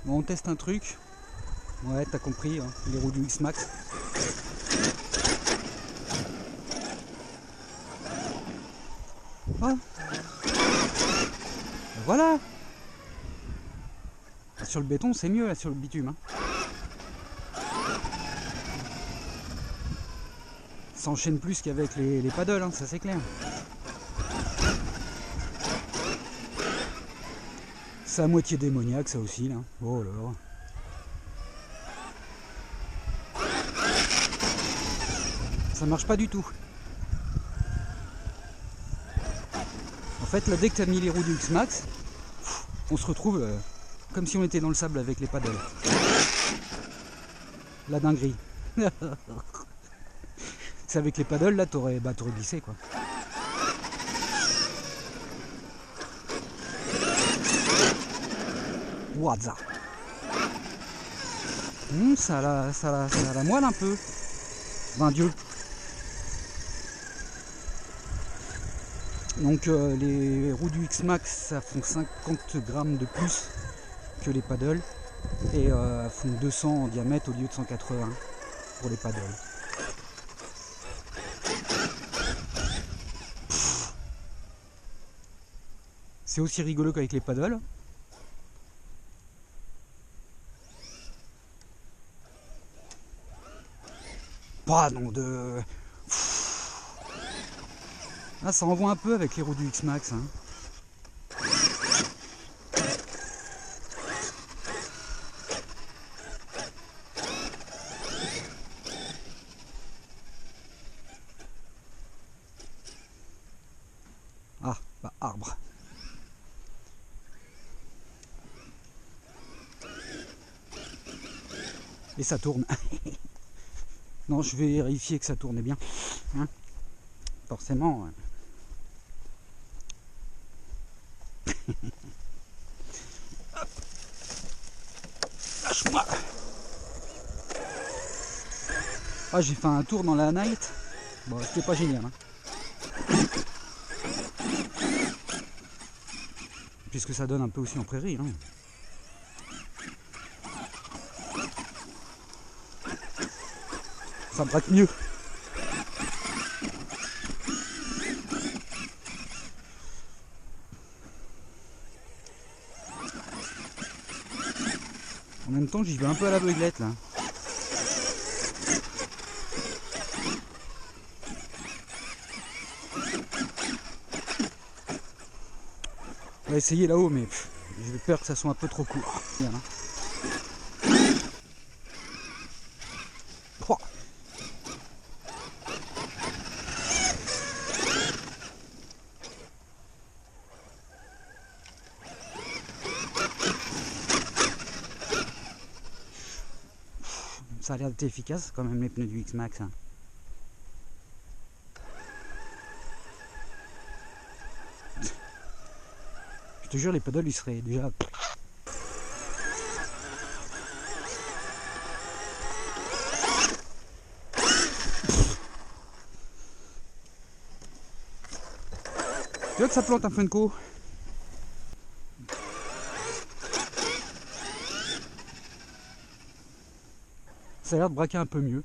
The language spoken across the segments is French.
Bon, on teste un truc. Ouais, t'as compris, hein, les roues du X-Max. Ah, voilà. Sur le béton, c'est mieux, là, sur le bitume. Hein. Ça enchaîne plus qu'avec les paddles, hein, ça c'est clair. C'est à moitié démoniaque, ça aussi, là. Oh là là. Ça marche pas du tout. En fait, là, dès que tu as mis les roues du X-Max, on se retrouve comme si on était dans le sable avec les paddles. La dinguerie. C'est avec les paddles, là, t'aurais glissé, quoi. Waza. Ça a la moelle un peu. Ben Dieu. Donc les roues du X-Max, ça font 50 grammes de plus que les paddles et font 200 en diamètre au lieu de 180 pour les paddles. C'est aussi rigolo qu'avec les paddles. Pardon de... Ah, ça envoie un peu avec les roues du X-Max. Hein. Ah, bah arbre. Et ça tourne. Non, je vais vérifier que ça tourne bien. Hein, forcément. Lâche-moi. Ah, j'ai fait un tour dans la night. Bon, c'était pas génial. Hein. Puisque ça donne un peu aussi en prairie. Hein. Ça braque mieux. En même temps, j'y vais un peu à l'aveuglette là. On va essayer là-haut, mais j'ai peur que ça soit un peu trop court. Bien, hein. Oh. Ça a l'air d'être efficace quand même les pneus du X-Max. Hein. Je te jure, les paddles ils seraient déjà... Tu vois que ça plante un Funko? Ça a l'air de braquer un peu mieux.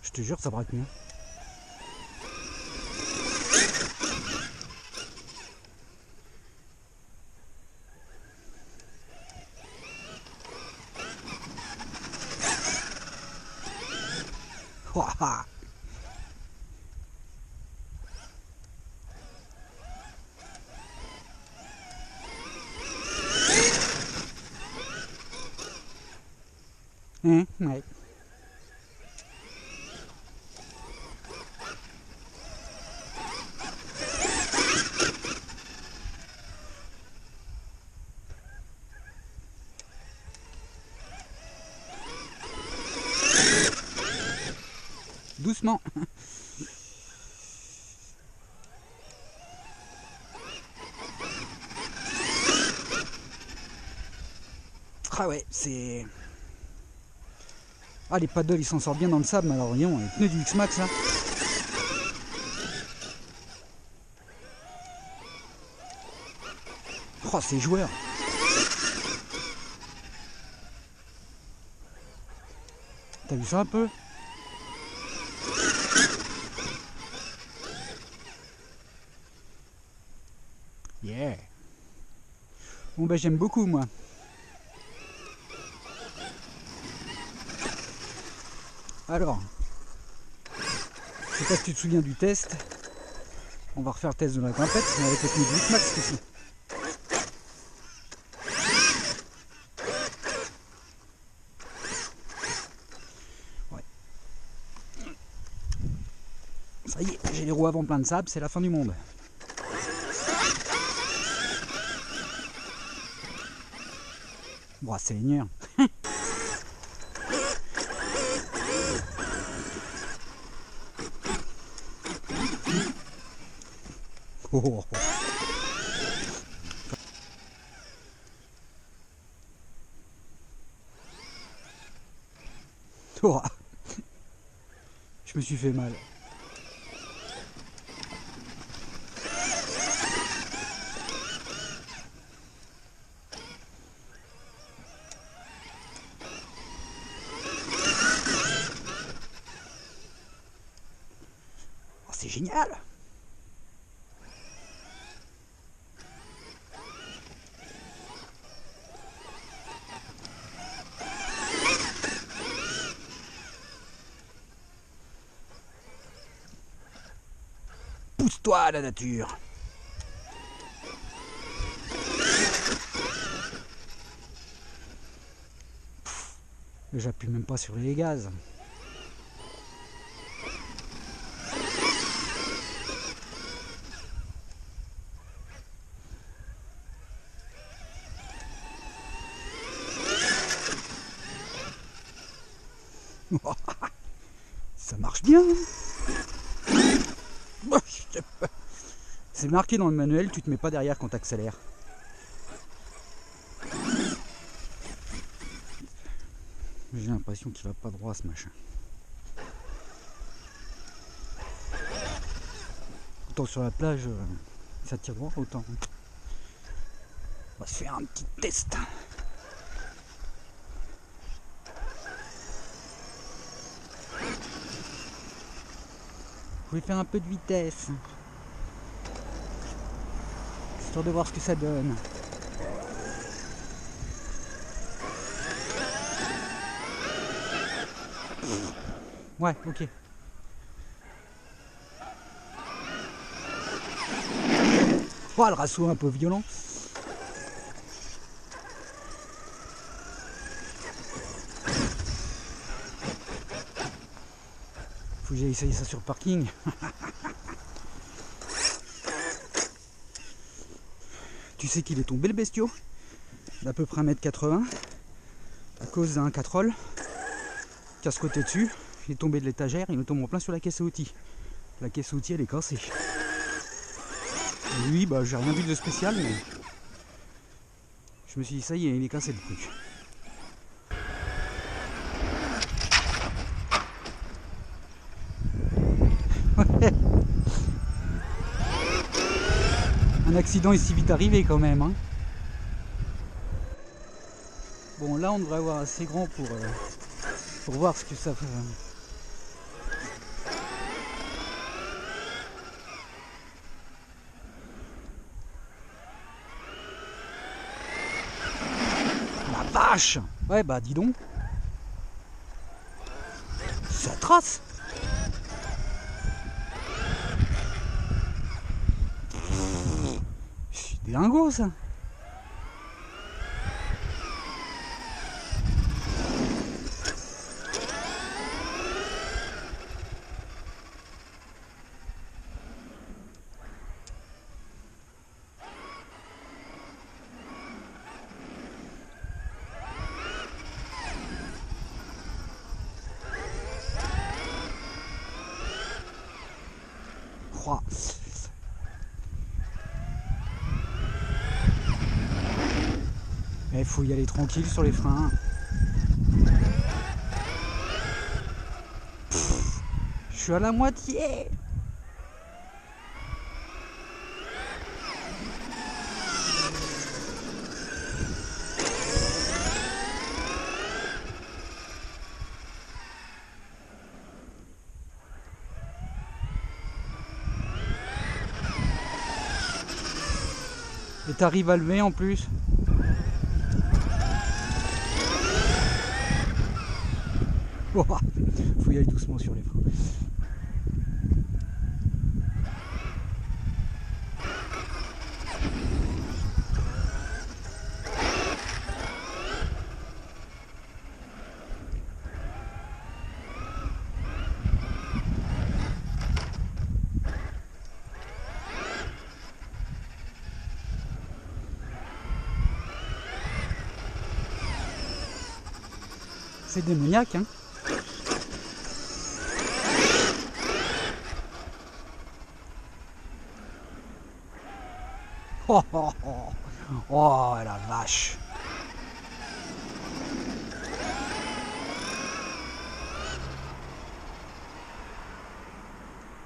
Je te jure, ça braque mieux. Ouah. Ouais. Doucement. Ah ouais, c'est... Ah, les paddles ils s'en sortent bien dans le sable, mais alors voyons, les pneus du X-Max là. Oh, ces joueurs. T'as vu ça un peu? Yeah. Bon ben j'aime beaucoup moi. Alors, je sais pas si tu te souviens du test. On va refaire le test de la grimpette, mais avec le pneu du X-Max aussi. Ouais. Ça y est, j'ai les roues avant plein de sable, c'est la fin du monde. Bon, c'est Seigneur. Oh. Oh. Je me suis fait mal. Oh, c'est génial. Pousse-toi la nature. J'appuie même pas sur les gaz. Ça marche bien. C'est marqué dans le manuel, tu te mets pas derrière quand tu accélères. J'ai l'impression qu'il va pas droit ce machin. Autant sur la plage, ça tire droit, autant. On va se faire un petit test. Je vais faire un peu de vitesse. Histoire de voir ce que ça donne. Ouais, ok. Oh, le rassaut un peu violent. Faut que j'aille essayer ça sur le parking. Tu sais qu'il est tombé le bestiau d'à peu près 1,80 m à cause d'un casserole casse-côté dessus. Il est tombé de l'étagère, il nous tombe en plein sur la caisse à outils. La caisse à outils elle est cassée. Et lui, bah j'ai rien vu de spécial, mais je me suis dit ça y est, il est cassé le truc. Un accident est si vite arrivé quand même. Hein. Bon là on devrait avoir assez grand pour voir ce que ça fait. La vache! Ouais bah dis donc. Ça trace! C'est dingo ça! Mais il faut y aller tranquille sur les freins. Je suis à la moitié. Et t'arrives à lever en plus. Oh, faut y aller doucement sur les freins. C'est démoniaque, hein. Oh, oh, oh. Oh la vache.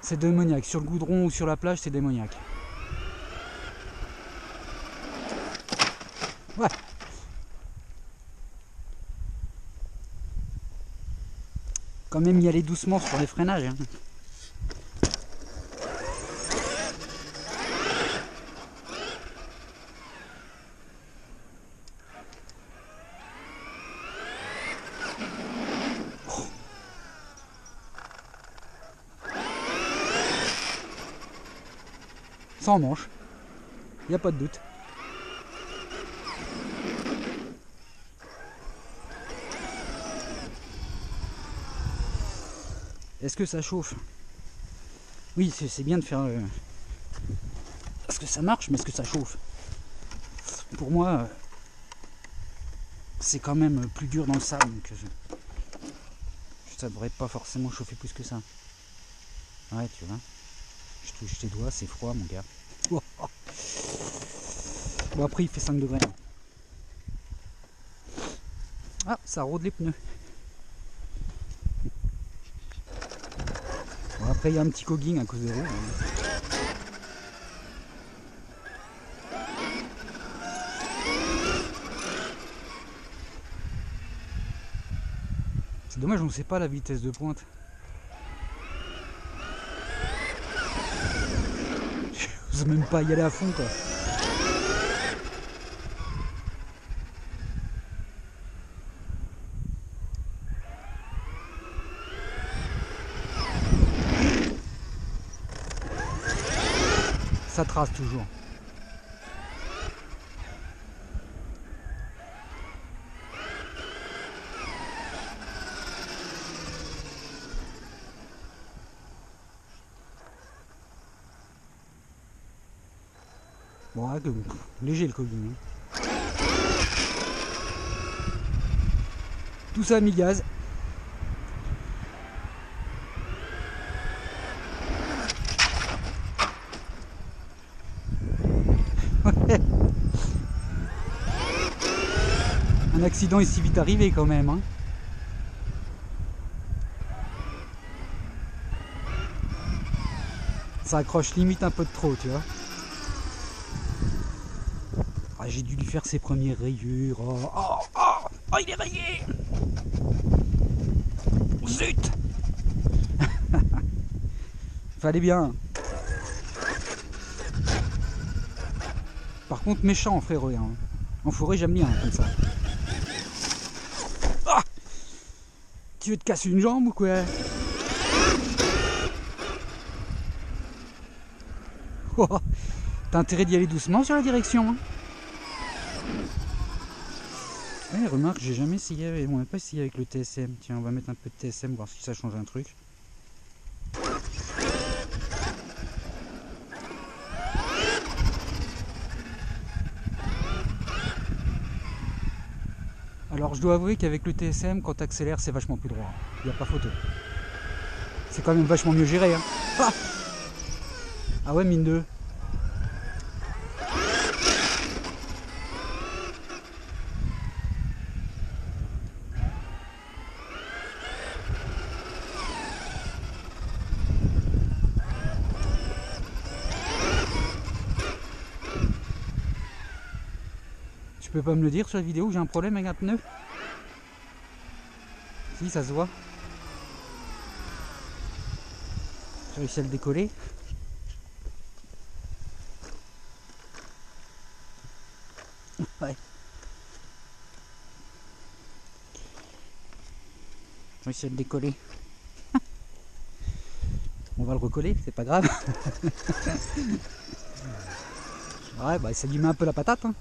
C'est démoniaque. Sur le goudron ou sur la plage, c'est démoniaque. Ouais. Quand même y aller doucement sur les freinages, hein. Sans manche, il n'y a pas de doute. Est-ce que ça chauffe? Oui, c'est bien de faire... Parce que ça marche, mais est-ce que ça chauffe? Pour moi, c'est quand même plus dur dans le sable, donc ça devrait pas forcément chauffer plus que ça. Ouais, tu vois. Je touche tes doigts, c'est froid, mon gars. Oh, oh. Bon, après, il fait 5 degrés. Ah, ça rôde les pneus. Bon, après, il y a un petit cogging à cause des roues. C'est dommage, on ne sait pas la vitesse de pointe. Je n'ose même pas y aller à fond, quoi. Ça trace toujours. Bon, ouais, léger le cogging. Tout ça a mis gaz. Un accident est si vite arrivé quand même, hein. Ça accroche limite un peu de trop, tu vois. Ah, j'ai dû lui faire ses premières rayures. Oh, oh, oh, oh, il est rayé. Zut. Fallait bien. Par contre, méchant, frérot. Hein. En forêt, j'aime bien comme ça. Ah, tu veux te casser une jambe ou quoi? Oh, t'as intérêt d'y aller doucement sur la direction. Hein. Ouais, remarque, j'ai jamais essayé. On n'a pas essayé avec le TSM. Tiens, on va mettre un peu de TSM, voir si ça change un truc. Alors je dois avouer qu'avec le TSM, quand tu accélères, c'est vachement plus droit. Il n'y a pas photo. C'est quand même vachement mieux géré. Hein. Ah, ah ouais, mine de. Tu peux pas me le dire sur la vidéo que j'ai un problème avec un pneu? Si, ça se voit. J'ai réussi à le décoller. Ouais. J'ai réussi à le décoller. On va le recoller, c'est pas grave. Ouais, bah ça lui met un peu la patate. Hein.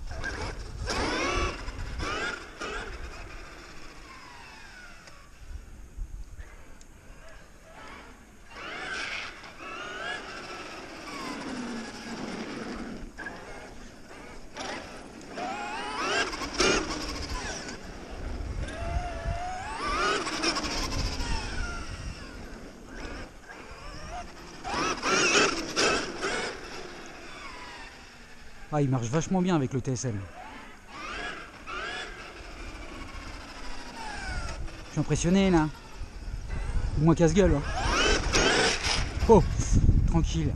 Ah, il marche vachement bien avec le TSM. Je suis impressionné là. Moins casse-gueule. Hein. Oh, tranquille.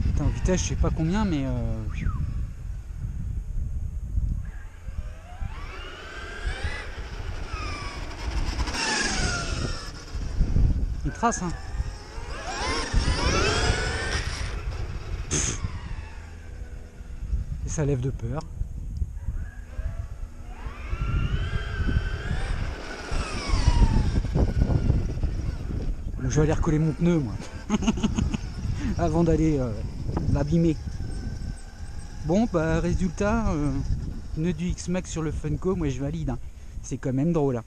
Putain, en vitesse, je sais pas combien, mais... il trace, hein. Et ça lève de peur. Bon, je vais aller recoller mon pneu, moi. Avant d'aller l'abîmer. Bon, bah, résultat, pneu du X-Max sur le Funko, moi je valide. Hein. C'est quand même drôle. Hein.